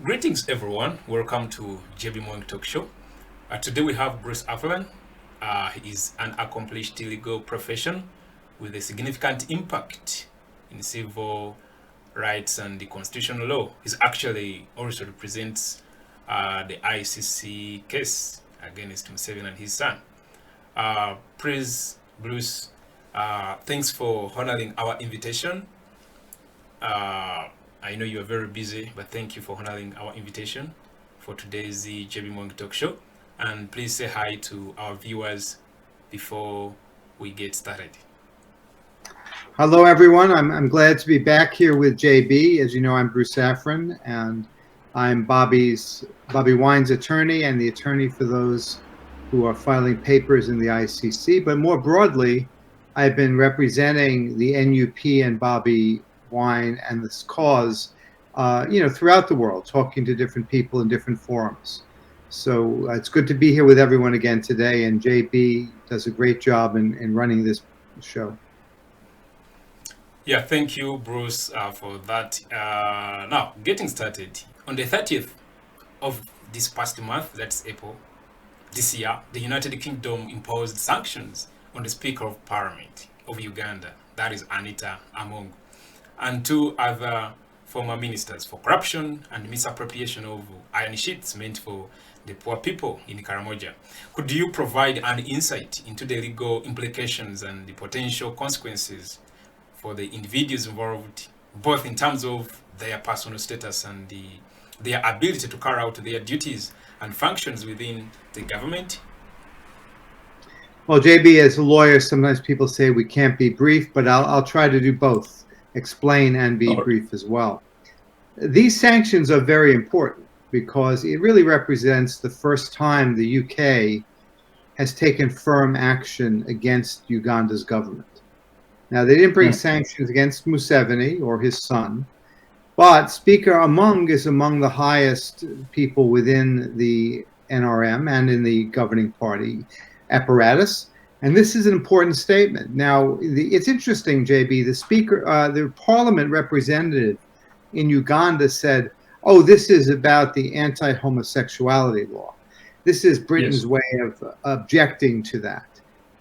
Greetings, everyone. Welcome to JBMuwonge Talk Show. Today we have Bruce Afran. He is an accomplished legal profession with a significant impact in civil rights and the constitutional law. He actually also represents the ICC case against Museveni and his son. Please, Bruce, thanks for honoring our invitation. I know you are very busy, but thank you for honoring our invitation for today's JBMuwonge Talk Show. And please say hi to our viewers before we get started. Hello, everyone. I'm glad to be back here with JB. As you know, I'm Bruce Afran, and I'm Bobiwine's attorney and the attorney for those who are filing papers in the ICC. But more broadly, I've been representing the NUP and Bobiwine and this cause, throughout the world, talking to different people in different forums. So it's good to be here with everyone again today, and JB does a great job in running this show. Yeah, thank you, Bruce, for that. Now, getting started. On the 30th of this past month, that's April, this year, the United Kingdom imposed sanctions on the Speaker of Parliament of Uganda, that is Anita Among, and two other former ministers for corruption and misappropriation of iron sheets meant for the poor people in Karamoja. Could you provide an insight into the legal implications and the potential consequences for the individuals involved, both in terms of their personal status and their ability to carry out their duties and functions within the government? Well, JB, as a lawyer, sometimes people say we can't be brief, but I'll try to do both, explain and be brief as well. These sanctions are very important because it really represents the first time the UK has taken firm action against Uganda's government. Now, they didn't bring sanctions against Museveni or his son, but Speaker Among is among the highest people within the NRM and in the governing party apparatus. And this is an important statement. Now, it's interesting, JB, the parliament representative in Uganda said, oh, this is about the anti-homosexuality law. This is Britain's way of objecting to that.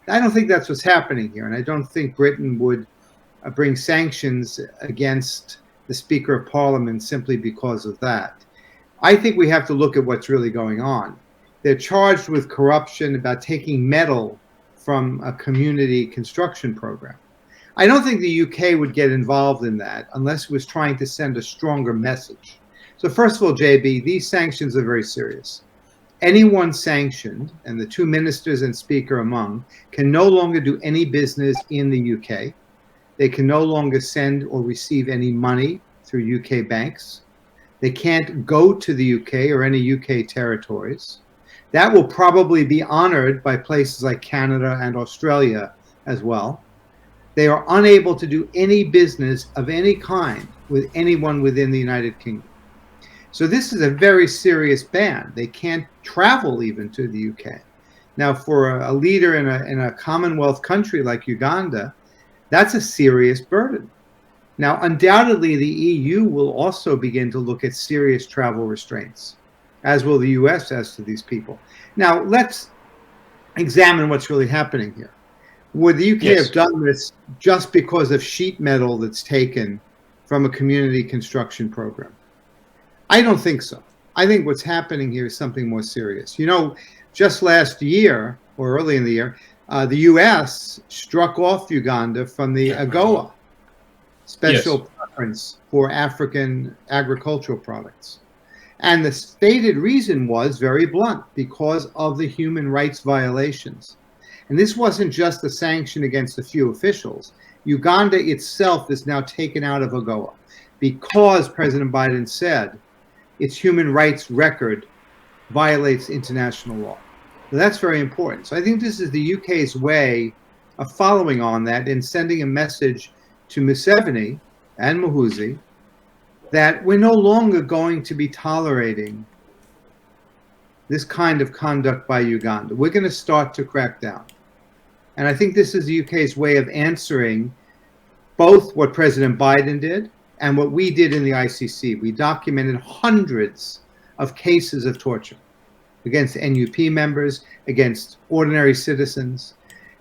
I don't think that's what's happening here, and I don't think Britain would bring sanctions against the Speaker of Parliament simply because of that. I think we have to look at what's really going on. They're charged with corruption about taking metal from a community construction program. I don't think the UK would get involved in that unless it was trying to send a stronger message. So first of all, JB, these sanctions are very serious. Anyone sanctioned, and the two ministers and Speaker Among, can no longer do any business in the UK. They can no longer send or receive any money through UK banks. They can't go to the UK or any UK territories. That will probably be honored by places like Canada and Australia as well. They are unable to do any business of any kind with anyone within the United Kingdom. So this is a very serious ban. They can't travel even to the UK. Now, for a leader in a Commonwealth country like Uganda, that's a serious burden. Now, undoubtedly, the EU will also begin to look at serious travel restraints, as will the US as to these people. Now, let's examine what's really happening here. Would the UK have done this just because of sheet metal that's taken from a community construction program? I don't think so. I think what's happening here is something more serious. You know, just last year, or early in the year, the US struck off Uganda from the AGOA, special preference for African agricultural products. And the stated reason was very blunt, because of the human rights violations. And this wasn't just a sanction against a few officials. Uganda itself is now taken out of AGOA because President Biden said its human rights record violates international law. So that's very important. So I think this is the UK's way of following on that and sending a message to Museveni and Muwonge that we're no longer going to be tolerating this kind of conduct by Uganda. We're going to start to crack down. And I think this is the UK's way of answering both what President Biden did And what we did in the ICC, we documented hundreds of cases of torture against NUP members, against ordinary citizens.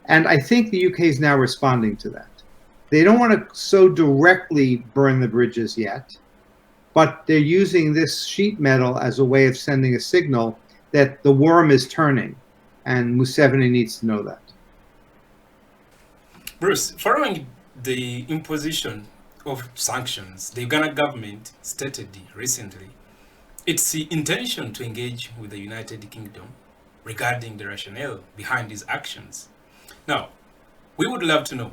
And I think the UK is now responding to that. They don't want to so directly burn the bridges yet, but they're using this sheet metal as a way of sending a signal that the worm is turning, and Museveni needs to know that. Bruce, following the imposition of sanctions, the Uganda government stated recently its intention to engage with the United Kingdom regarding the rationale behind these actions. Now, we would love to know,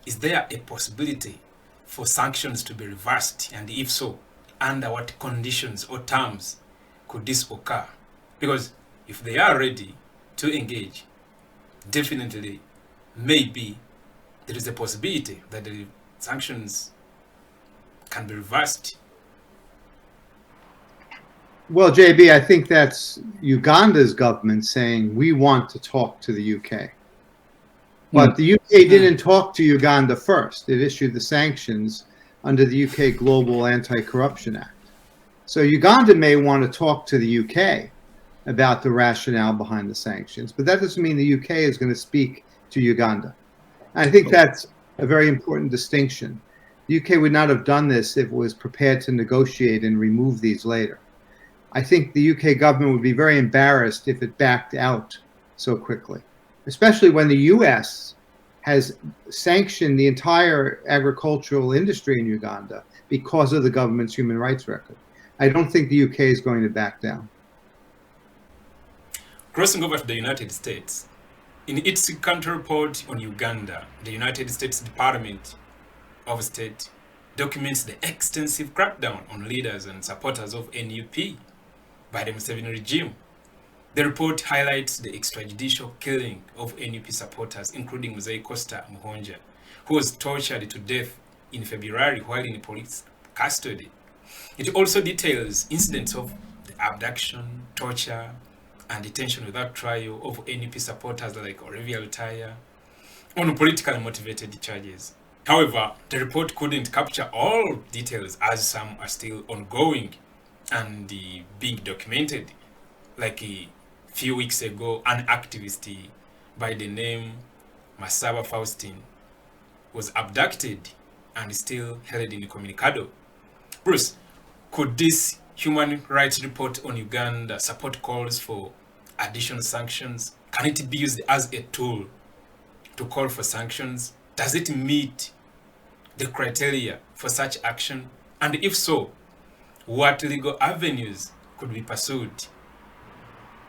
is there a possibility for sanctions to be reversed, and if so, under what conditions or terms could this occur? Because if they are ready to engage, definitely, maybe there is a possibility that the sanctions can be reversed. Well, JB, I think that's Uganda's government saying we want to talk to the UK. But the UK didn't talk to Uganda first. It issued the sanctions under the UK Global Anti-Corruption Act. So Uganda may want to talk to the UK about the rationale behind the sanctions, but that doesn't mean the UK is going to speak to Uganda. And I think that's a very important distinction. The UK would not have done this if it was prepared to negotiate and remove these later. I think the UK government would be very embarrassed if it backed out so quickly, especially when the US has sanctioned the entire agricultural industry in Uganda because of the government's human rights record. I don't think the UK is going to back down. Crossing over to the United States, in its country report on Uganda, the United States Department of State documents the extensive crackdown on leaders and supporters of NUP by the Museveni regime. The report highlights the extrajudicial killing of NUP supporters, including Muwonge, who was tortured to death in February while in police custody. It also details incidents of the abduction, torture, and detention without trial of NUP supporters like Olivia Lutaya on politically motivated charges. However, the report couldn't capture all details, as some are still ongoing and being documented. Like a few weeks ago, an activist by the name Masaba Faustin was abducted and still held in Communicado. Bruce, could this human rights report on Uganda support calls for additional sanctions? Can it be used as a tool to call for sanctions? Does it meet the criteria for such action? And if so, what legal avenues could be pursued?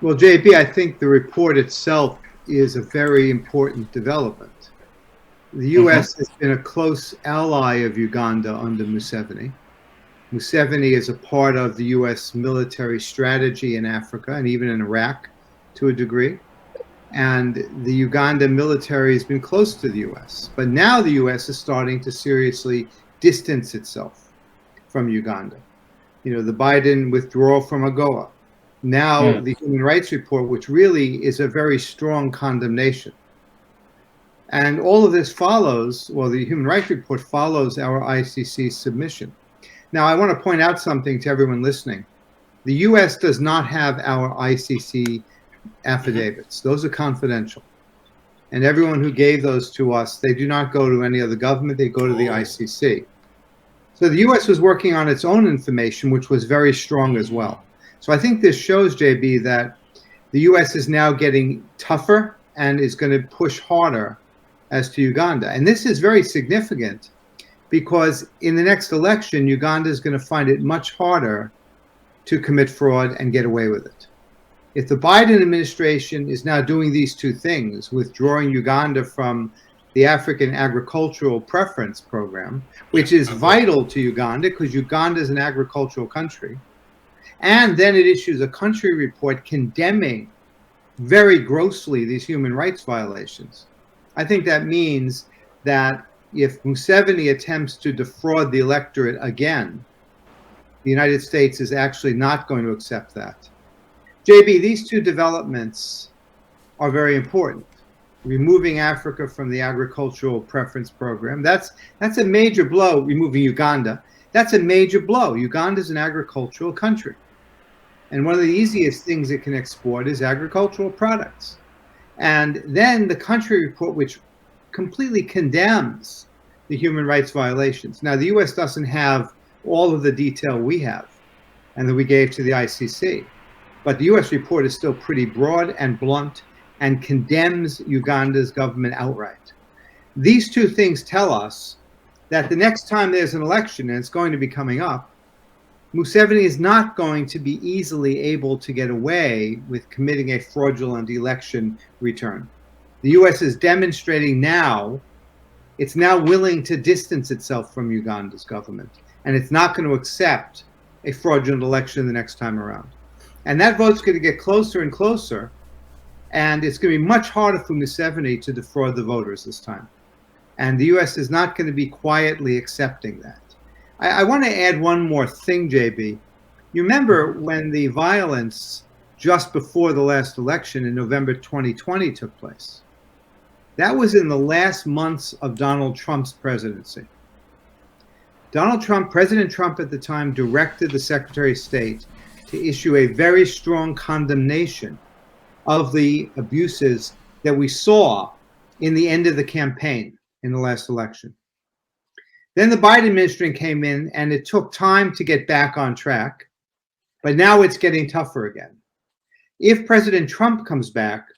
Well, JB, I think the report itself is a very important development. The US has been a close ally of Uganda under Museveni. Museveni is a part of the US military strategy in Africa and even in Iraq to a degree. And the Uganda military has been close to the US. But now the US is starting to seriously distance itself from Uganda. You know, the Biden withdrawal from AGOA. Now the Human Rights Report, which really is a very strong condemnation. And all of this follows, well, the Human Rights Report follows our ICC submission. Now, I want to point out something to everyone listening. The US does not have our ICC affidavits. Those are confidential. And everyone who gave those to us, they do not go to any other government, they go to the ICC. So the US was working on its own information, which was very strong as well. So I think this shows, JB, that the US is now getting tougher and is going to push harder as to Uganda. And this is very significant because in the next election, Uganda is going to find it much harder to commit fraud and get away with it. If the Biden administration is now doing these two things, withdrawing Uganda from the African Agricultural Preference Program, which is vital to Uganda because Uganda is an agricultural country, and then it issues a country report condemning very grossly these human rights violations. I think that means that if Museveni attempts to defraud the electorate again, the United States is actually not going to accept that. JB, these two developments are very important. Removing Africa from the Agricultural Preference Program, that's a major blow, removing Uganda. That's a major blow. Uganda is an agricultural country. And one of the easiest things it can export is agricultural products. And then the country report, which completely condemns the human rights violations. Now, the U.S. doesn't have all of the detail we have and that we gave to the ICC, but the U.S. report is still pretty broad and blunt and condemns Uganda's government outright. These two things tell us that the next time there's an election, and it's going to be coming up, Museveni is not going to be easily able to get away with committing a fraudulent election return. The U.S. is demonstrating now, it's now willing to distance itself from Uganda's government, and it's not going to accept a fraudulent election the next time around. And that vote's going to get closer and closer, and it's going to be much harder for Museveni to defraud the voters this time. And the U.S. is not going to be quietly accepting that. I want to add one more thing, JB. You remember when the violence just before the last election in November 2020 took place? That was in the last months of Donald Trump's presidency. President Trump at the time directed the Secretary of State to issue a very strong condemnation of the abuses that we saw in the end of the campaign in the last election. Then the Biden administration came in, and it took time to get back on track, but now it's getting tougher again. If President Trump comes back,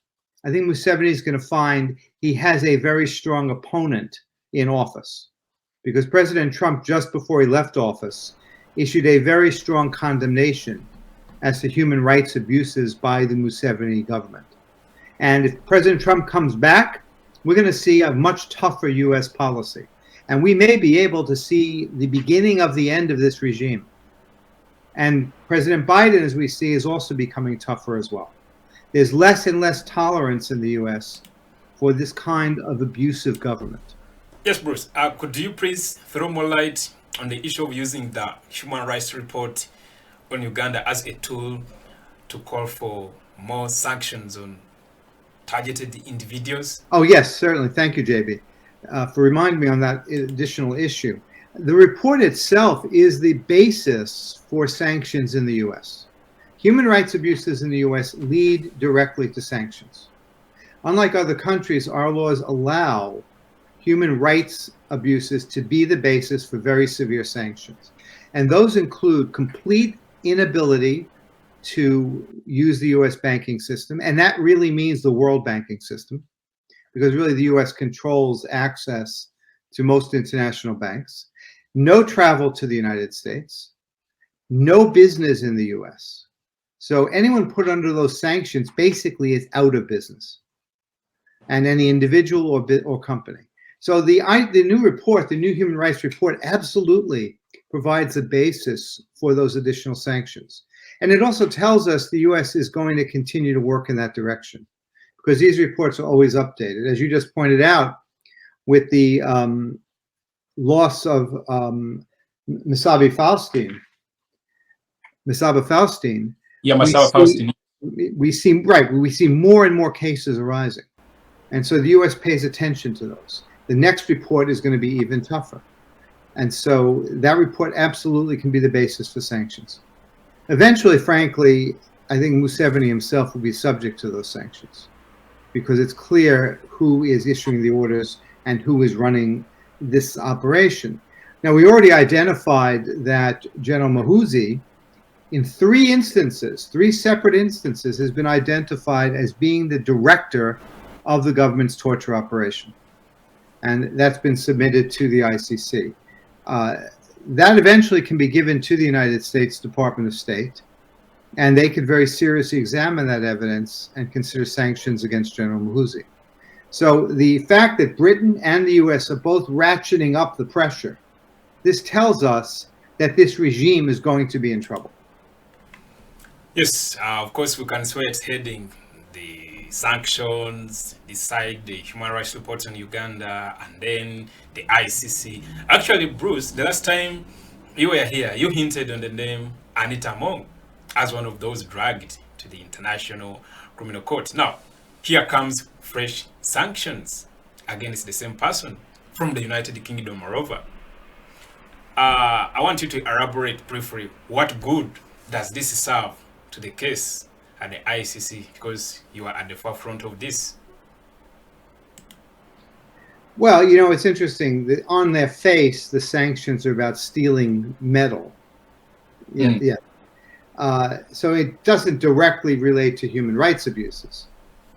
I think Museveni is going to find he has a very strong opponent in office, because President Trump, just before he left office, issued a very strong condemnation as to human rights abuses by the Museveni government. And if President Trump comes back, we're going to see a much tougher U.S. policy. And we may be able to see the beginning of the end of this regime. And President Biden, as we see, is also becoming tougher as well. There's less and less tolerance in the U.S. for this kind of abusive government. Yes, Bruce. Could you please throw more light on the issue of using the Human Rights Report on Uganda as a tool to call for more sanctions on targeted individuals? Oh, yes, certainly. Thank you, JB, for reminding me on that additional issue. The report itself is the basis for sanctions in the U.S. Human rights abuses in the U.S. lead directly to sanctions. Unlike other countries, our laws allow human rights abuses to be the basis for very severe sanctions. And those include complete inability to use the U.S. banking system, and that really means the world banking system, because really the U.S. controls access to most international banks. No travel to the United States, no business in the U.S. So anyone put under those sanctions basically is out of business, and any individual or company. So the new report, the new human rights report, absolutely provides a basis for those additional sanctions. And it also tells us the U.S. is going to continue to work in that direction, because these reports are always updated. As you just pointed out, with the loss of Musaba Faustin. Yeah, Musaba Faustin. We see more and more cases arising. And so the U.S. pays attention to those. The next report is going to be even tougher. And so that report absolutely can be the basis for sanctions. Eventually, frankly, I think Museveni himself will be subject to those sanctions, because it's clear who is issuing the orders and who is running this operation. Now, we already identified that General Muwonge, in three separate instances, has been identified as being the director of the government's torture operation. And that's been submitted to the ICC. That eventually can be given to the United States Department of State, and they could very seriously examine that evidence and consider sanctions against General Muwonge. So the fact that Britain and the U.S. are both ratcheting up the pressure, this tells us that this regime is going to be in trouble. Yes, of course, we can see where it's heading. The sanctions, decide the human rights report on Uganda, and then the ICC. Actually, Bruce, the last time you were here, you hinted on the name Anita Among as one of those dragged to the International Criminal Court. Now, here comes fresh sanctions against the same person from the United Kingdom, moreover. I want you to elaborate briefly. What good does this serve to the case at the ICC? Because you are at the forefront of this. Well, you know, it's interesting that on their face, the sanctions are about stealing metal. Yeah, yeah. So it doesn't directly relate to human rights abuses,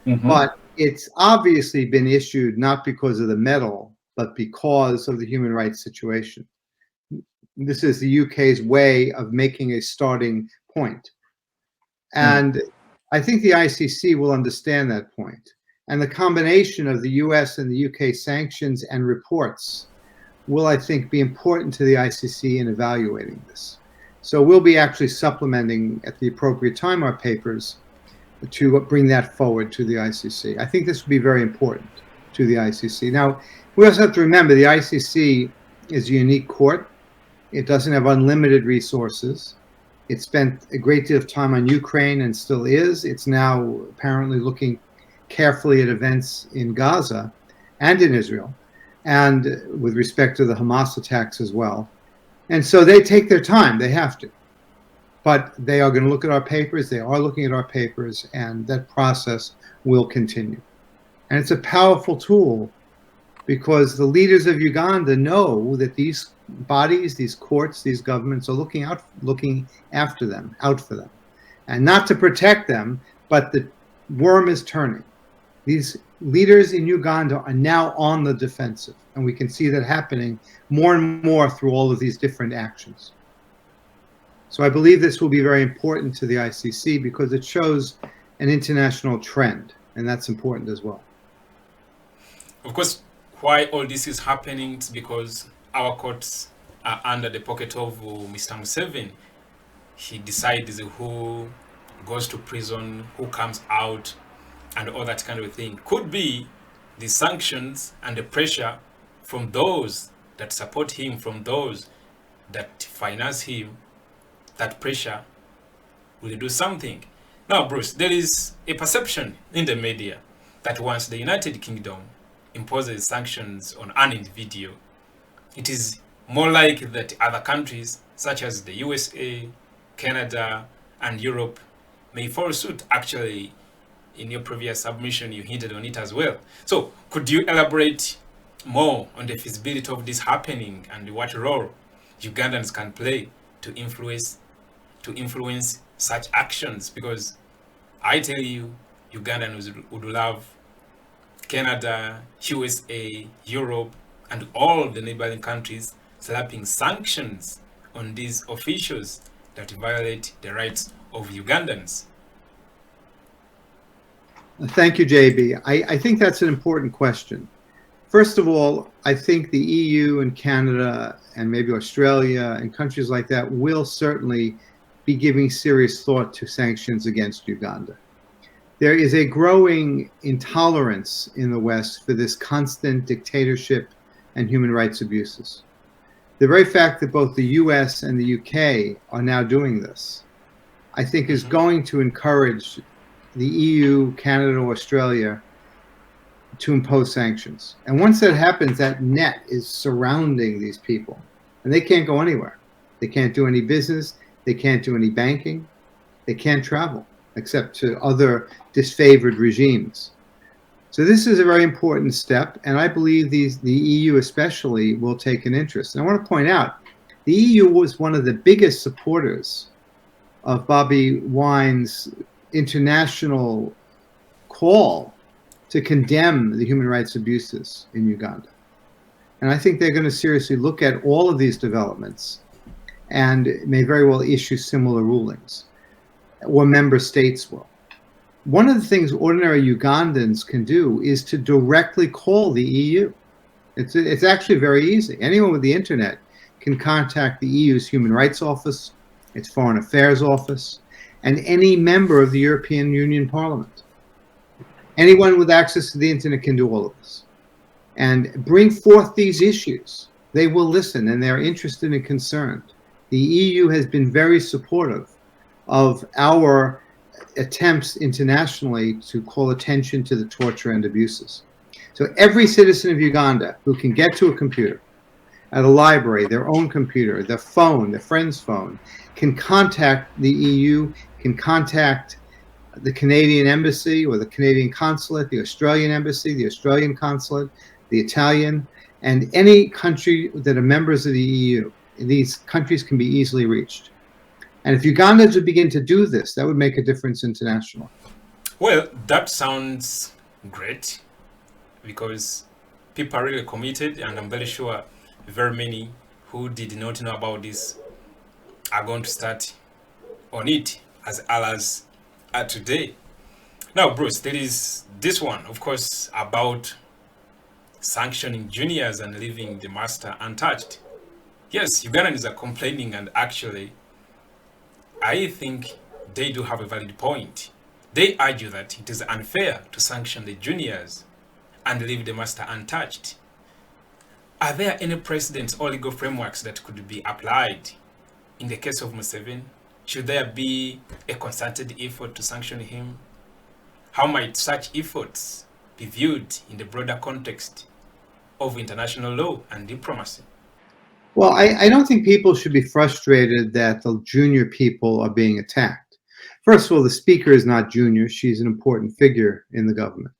but it's obviously been issued not because of the metal, but because of the human rights situation. This is the UK's way of making a starting point. And I think the ICC will understand that point. And the combination of the US and the UK sanctions and reports will, I think, be important to the ICC in evaluating this. So we'll be actually supplementing at the appropriate time our papers to bring that forward to the ICC. I think this will be very important to the ICC. Now, we also have to remember the ICC is a unique court. It doesn't have unlimited resources. It spent a great deal of time on Ukraine and still is. It's now apparently looking carefully at events in Gaza and in Israel, and with respect to the Hamas attacks as well. And so they take their time, they have to. But they are going to look at our papers, they are looking at our papers, and that process will continue. And it's a powerful tool because the leaders of Uganda know that these bodies, these courts, these governments are looking after them, out for them. And not to protect them, but the worm is turning. These leaders in Uganda are now on the defensive, and we can see that happening more and more through all of these different actions. So I believe this will be very important to the ICC because it shows an international trend, and that's important as well. Of course, why all this is happening is because our courts are under the pocket of Mr. Museveni. He decides who goes to prison, who comes out, and all that kind of thing. Could be the sanctions and the pressure from those that support him, from those that finance him. That pressure will do something. Now, Bruce, there is a perception in the media that once the United Kingdom imposes sanctions on an individual, it is more likely that other countries such as the USA, Canada, and Europe may follow suit. Actually, in your previous submission, you hinted on it as well. So could you elaborate more on the feasibility of this happening and what role Ugandans can play to influence such actions? Because I tell you, Ugandans would love Canada, USA, Europe, and all the neighboring countries slapping sanctions on these officials that violate the rights of Ugandans. Thank you, JB. I think that's an important question. First of all, I think the EU and Canada and maybe Australia and countries like that will certainly be giving serious thought to sanctions against Uganda. There is a growing intolerance in the West for this constant dictatorship and human rights abuses. The very fact that both the US and the UK are now doing this, I think is going to encourage the EU, Canada, Australia to impose sanctions. And once that happens, that net is surrounding these people. And they can't go anywhere. They can't do any business. They can't do any banking. They can't travel, except to other disfavored regimes. So this is a very important step, and I believe the EU especially will take an interest. And I want to point out, the EU was one of the biggest supporters of Bobiwine's international call to condemn the human rights abuses in Uganda. And I think they're going to seriously look at all of these developments and may very well issue similar rulings, or member states will. One of the things ordinary Ugandans can do is to directly call the EU. It's actually very easy. Anyone with the internet can contact the EU's Human Rights Office, its Foreign Affairs Office, and any member of the European Union Parliament. Anyone with access to the internet can do all of this and bring forth these issues. They will listen, and they're interested and concerned. The EU has been very supportive of our attempts internationally to call attention to the torture and abuses. So every citizen of Uganda who can get to a computer at a library, their own computer, their phone, their friend's phone, can contact the EU, can contact the Canadian embassy or the Canadian consulate, the Australian embassy, the Australian consulate, the Italian, and any country that are members of the EU. These countries can be easily reached. And if Ugandans would begin to do this, that would make a difference internationally. Well, that sounds great, because people are really committed, and I'm very sure very many who did not know about this are going to start on it as allies are today. Now, Bruce, there is this one, of course, about sanctioning juniors and leaving the master untouched. Yes, Ugandans are complaining, and actually, I think they do have a valid point. They argue that it is unfair to sanction the juniors and leave the master untouched. Are there any precedents or legal frameworks that could be applied in the case of Museveni? Should there be a concerted effort to sanction him? How might such efforts be viewed in the broader context of international law and diplomacy? Well, I don't think people should be frustrated that the junior people are being attacked. First of all, the speaker is not junior. She's an important figure in the government.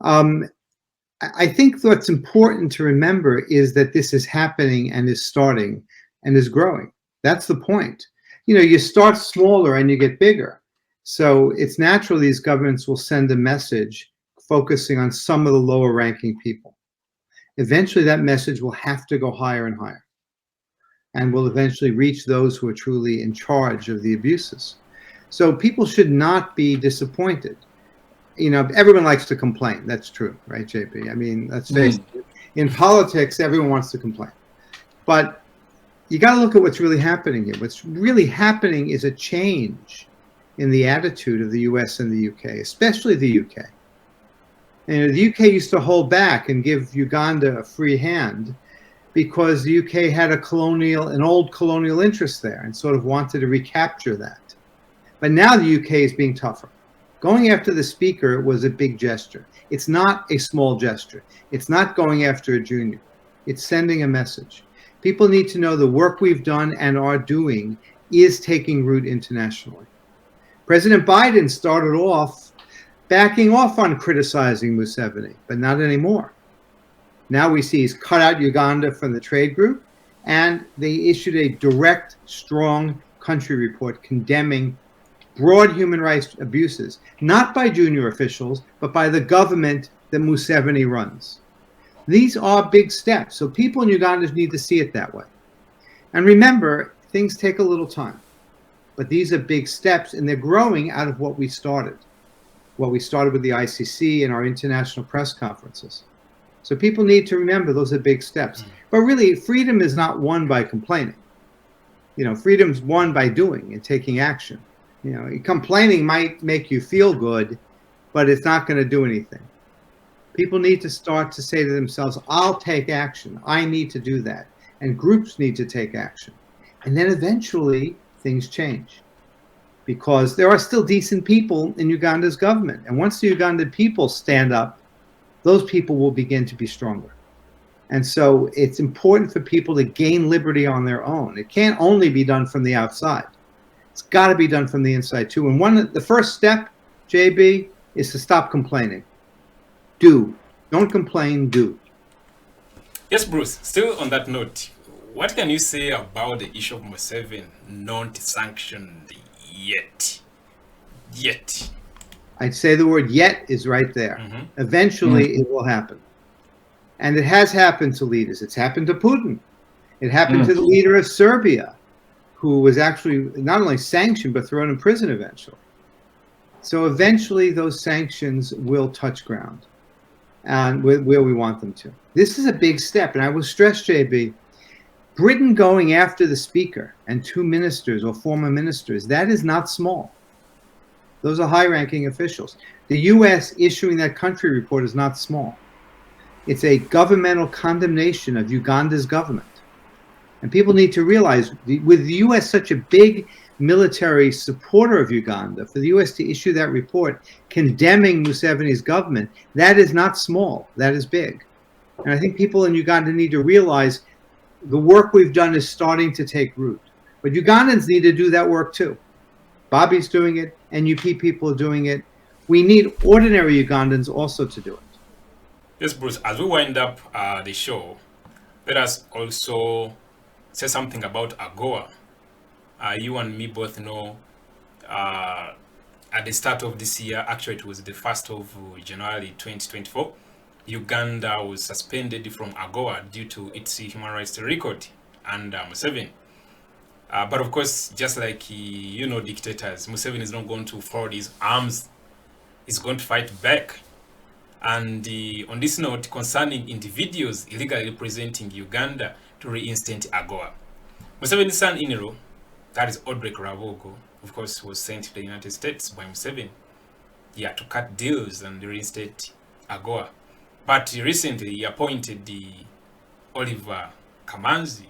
I think what's important to remember is that this is happening and is starting and is growing. That's the point. You know, you start smaller and you get bigger. So it's natural these governments will send a message focusing on some of the lower ranking people. Eventually that message will have to go higher and higher, and will eventually reach those who are truly in charge of the abuses. So people should not be disappointed. You know, everyone likes to complain. That's true, right, JB? I mean, let's face it. In politics, everyone wants to complain. But you got to look at what's really happening here. What's really happening is a change in the attitude of the US and the UK, especially the UK. And the UK used to hold back and give Uganda a free hand because the UK had an old colonial interest there and sort of wanted to recapture that. But now the UK is being tougher. Going after the speaker was a big gesture. It's not a small gesture. It's not going after a junior. It's sending a message. People need to know the work we've done and are doing is taking root internationally. President Biden started off backing off on criticizing Museveni, but not anymore. Now we see he's cut out Uganda from the trade group, and they issued a direct, strong country report condemning broad human rights abuses, not by junior officials, but by the government that Museveni runs. These are big steps, so people in Uganda need to see it that way. And remember, things take a little time, but these are big steps, and they're growing out of what we started. What we started with the ICC and our international press conferences. So people need to remember those are big steps. But really, freedom is not won by complaining. You know, freedom's won by doing and taking action. You know, complaining might make you feel good, but it's not going to do anything. People need to start to say to themselves, I'll take action. I need to do that. And groups need to take action. And then eventually things change. Because there are still decent people in Uganda's government. And once the Ugandan people stand up, those people will begin to be stronger. And so it's important for people to gain liberty on their own. It can't only be done from the outside. It's got to be done from the inside too. And the first step, JB, is to stop complaining. Do. Don't complain, do. Yes, Bruce, still on that note, what can you say about the issue of Museveni not sanctioned yet? I'd say the word yet is right there. Eventually it will happen. And it has happened to leaders. It's happened to Putin. It happened to the leader of Serbia, who was actually not only sanctioned, but thrown in prison eventually. So eventually those sanctions will touch ground and where we want them to. This is a big step. And I will stress, JB, Britain going after the speaker and 2 ministers or former ministers, that is not small. Those are high-ranking officials. The U.S. issuing that country report is not small. It's a governmental condemnation of Uganda's government. And people need to realize, with the U.S. such a big military supporter of Uganda, for the U.S. to issue that report condemning Museveni's government, that is not small, that is big. And I think people in Uganda need to realize the work we've done is starting to take root. But Ugandans need to do that work too. Bobby's doing it, NUP people are doing it. We need ordinary Ugandans also to do it. Yes, Bruce, as we wind up the show, let us also say something about AGOA. You and me both know at the start of this year, actually it was the 1st of January 2024, Uganda was suspended from AGOA due to its human rights record under Museveni. But of course, just like, dictators, Museveni is not going to fold his arms. He's going to fight back. And on this note, concerning individuals illegally representing Uganda to reinstate AGOA, Museveni's son-in-law, that is Odrek Rabogo, of course, was sent to the United States by Museveni. To cut deals and reinstate AGOA. But recently, he appointed the Oliver Kamanzi,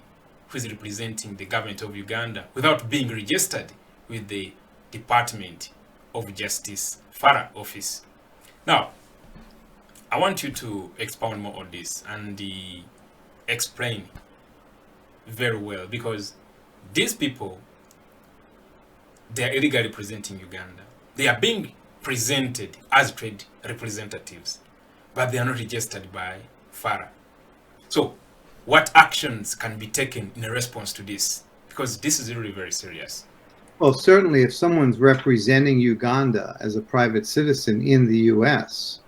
who is representing the government of Uganda, without being registered with the Department of Justice FARA office. Now, I want you to expound more on this and explain very well, because these people, they are illegally representing Uganda. They are being presented as trade representatives, but they are not registered by FARA. So, what actions can be taken in response to this? Because this is really very serious. Well, certainly if someone's representing Uganda as a private citizen in the U.S.,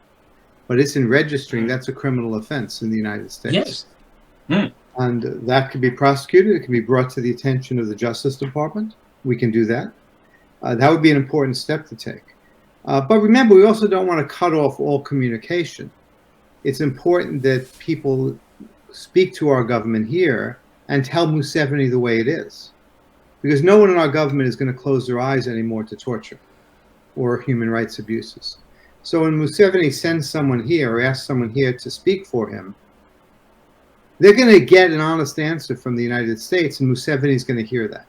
but isn't registering, that's a criminal offense in the United States. Yes. And that could be prosecuted. It can be brought to the attention of the Justice Department. We can do that. That would be an important step to take. But remember, we also don't want to cut off all communication. It's important that people speak to our government here and tell Museveni the way it is. Because no one in our government is going to close their eyes anymore to torture or human rights abuses. So when Museveni sends someone here or asks someone here to speak for him, they're going to get an honest answer from the United States, and Museveni's going to hear that.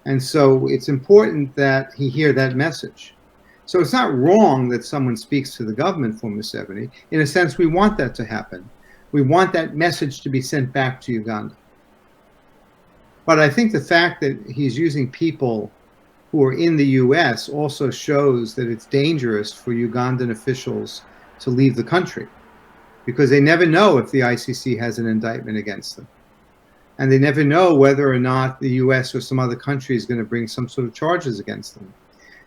And so it's important that he hear that message. So it's not wrong that someone speaks to the government for Museveni. In a sense, we want that to happen. We want that message to be sent back to Uganda. But I think the fact that he's using people who are in the U.S. also shows that it's dangerous for Ugandan officials to leave the country, because they never know if the ICC has an indictment against them. And they never know whether or not the U.S. or some other country is going to bring some sort of charges against them.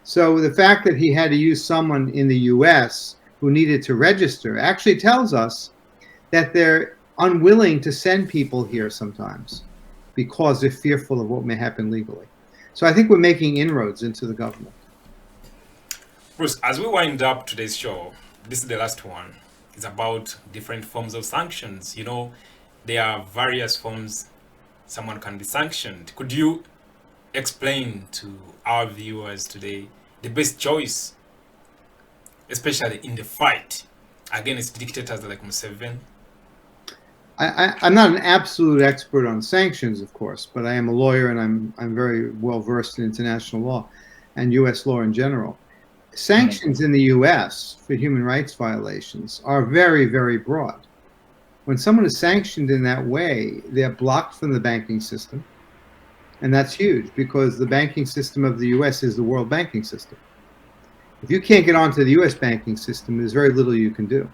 So the fact that he had to use someone in the U.S. who needed to register actually tells us that they're unwilling to send people here sometimes because they're fearful of what may happen legally. So I think we're making inroads into the government. Bruce, as we wind up today's show, this is the last one. It's about different forms of sanctions. There are various forms someone can be sanctioned. Could you explain to our viewers today the best choice, especially in the fight against dictators like Museveni? I'm not an absolute expert on sanctions, of course, but I am a lawyer and I'm very well versed in international law and U.S. law in general. Sanctions in the U.S. for human rights violations are very, very broad. When someone is sanctioned in that way, they're blocked from the banking system. And that's huge, because the banking system of the U.S. is the world banking system. If you can't get onto the U.S. banking system, there's very little you can do.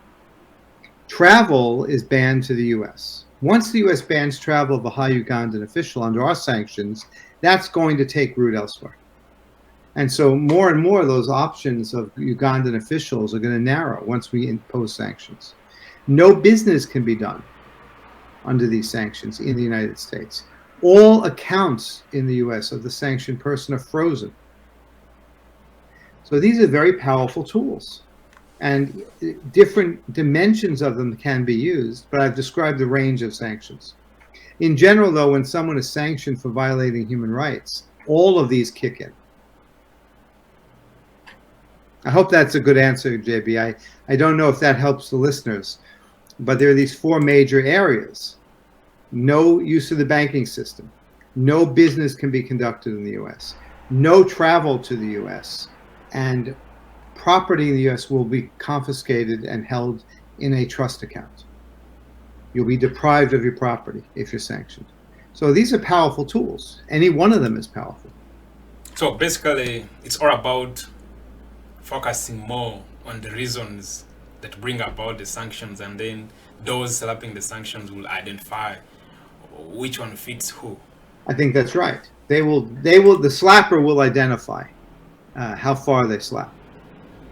Travel is banned to the U.S. Once the U.S. bans travel of a high Ugandan official under our sanctions, that's going to take root elsewhere. And so more and more of those options of Ugandan officials are going to narrow once we impose sanctions. No business can be done under these sanctions in the United States. All accounts in the U.S. of the sanctioned person are frozen. So these are very powerful tools. And different dimensions of them can be used, but I've described the range of sanctions. In general, though, when someone is sanctioned for violating human rights, all of these kick in. I hope that's a good answer, JB. I don't know if that helps the listeners, but there are these four major areas. No use of the banking system. No business can be conducted in the U.S. No travel to the U.S. And property in the U.S. will be confiscated and held in a trust account. You'll be deprived of your property if you're sanctioned. So these are powerful tools. Any one of them is powerful. So basically, it's all about focusing more on the reasons that bring about the sanctions, and then those slapping the sanctions will identify which one fits who. I think that's right. The slapper will identify how far they slap.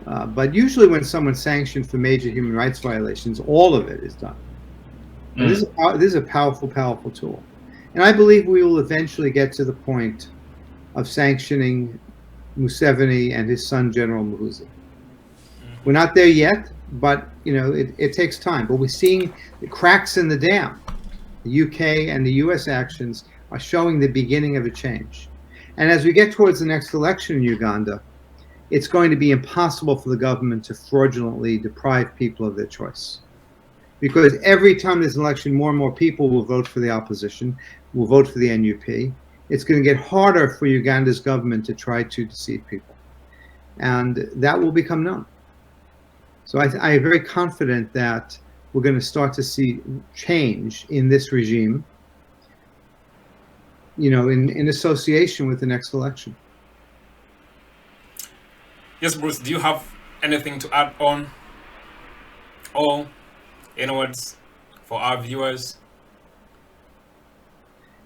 But usually when someone's sanctioned for major human rights violations, all of it is done. This is a powerful, powerful tool. And I believe we will eventually get to the point of sanctioning Museveni and his son, General Muwonge. We're not there yet, but it takes time. But we're seeing the cracks in the dam. The UK and the US actions are showing the beginning of a change. And as we get towards the next election in Uganda, it's going to be impossible for the government to fraudulently deprive people of their choice. Because every time there's an election, more and more people will vote for the opposition, will vote for the NUP. It's going to get harder for Uganda's government to try to deceive people. And that will become known. So I am very confident that we're going to start to see change in this regime, in association with the next election. Yes, Bruce, do you have anything to add on? Or any words for our viewers?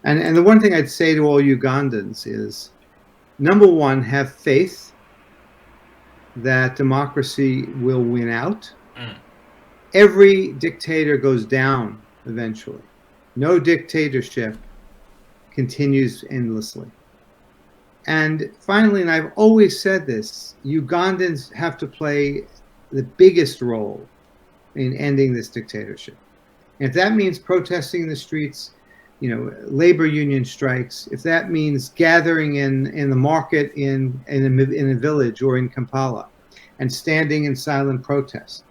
And the one thing I'd say to all Ugandans is, number one, have faith that democracy will win out. Every dictator goes down eventually. No dictatorship continues endlessly. And finally, and I've always said this, Ugandans have to play the biggest role in ending this dictatorship. And if that means protesting in the streets, labor union strikes, if that means gathering in the market in a village or in Kampala and standing in silent protest,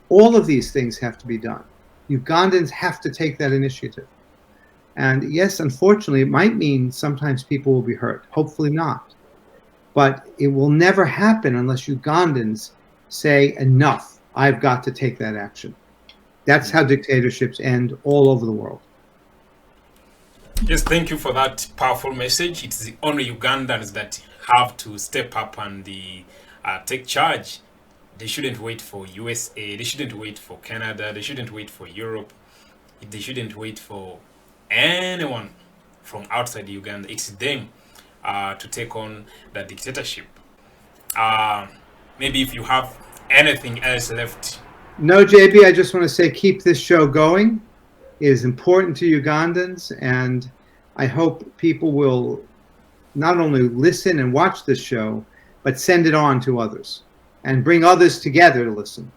all of these things have to be done. Ugandans have to take that initiative. And yes, unfortunately, it might mean sometimes people will be hurt. Hopefully not. But it will never happen unless Ugandans say, enough, I've got to take that action. That's how dictatorships end all over the world. Yes, thank you for that powerful message. It's the only Ugandans that have to step up and take charge. They shouldn't wait for USA. They shouldn't wait for Canada. They shouldn't wait for Europe. They shouldn't wait for anyone from outside Uganda. It's them to take on the dictatorship. Maybe if you have anything else left. No, JB, I just want to say keep this show going. It is important to Ugandans, and I hope people will not only listen and watch this show, but send it on to others and bring others together to listen.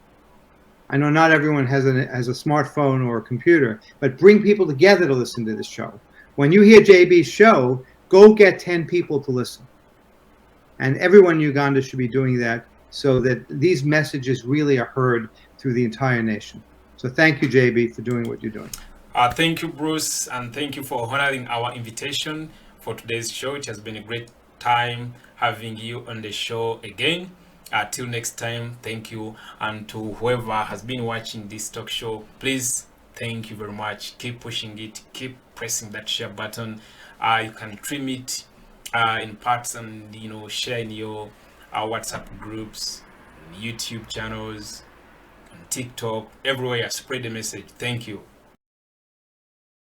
I know not everyone has a smartphone or a computer, but bring people together to listen to this show. When you hear JB's show, go get 10 people to listen. And everyone in Uganda should be doing that so that these messages really are heard through the entire nation. So thank you, JB, for doing what you're doing. Thank you, Bruce, and thank you for honoring our invitation for today's show. It has been a great time having you on the show again. Till next time, thank you. And to whoever has been watching this talk show, please, thank you very much. Keep pushing it. Keep pressing that share button. You can trim it in parts and share in your WhatsApp groups, YouTube channels, on TikTok, everywhere. Spread the message. Thank you.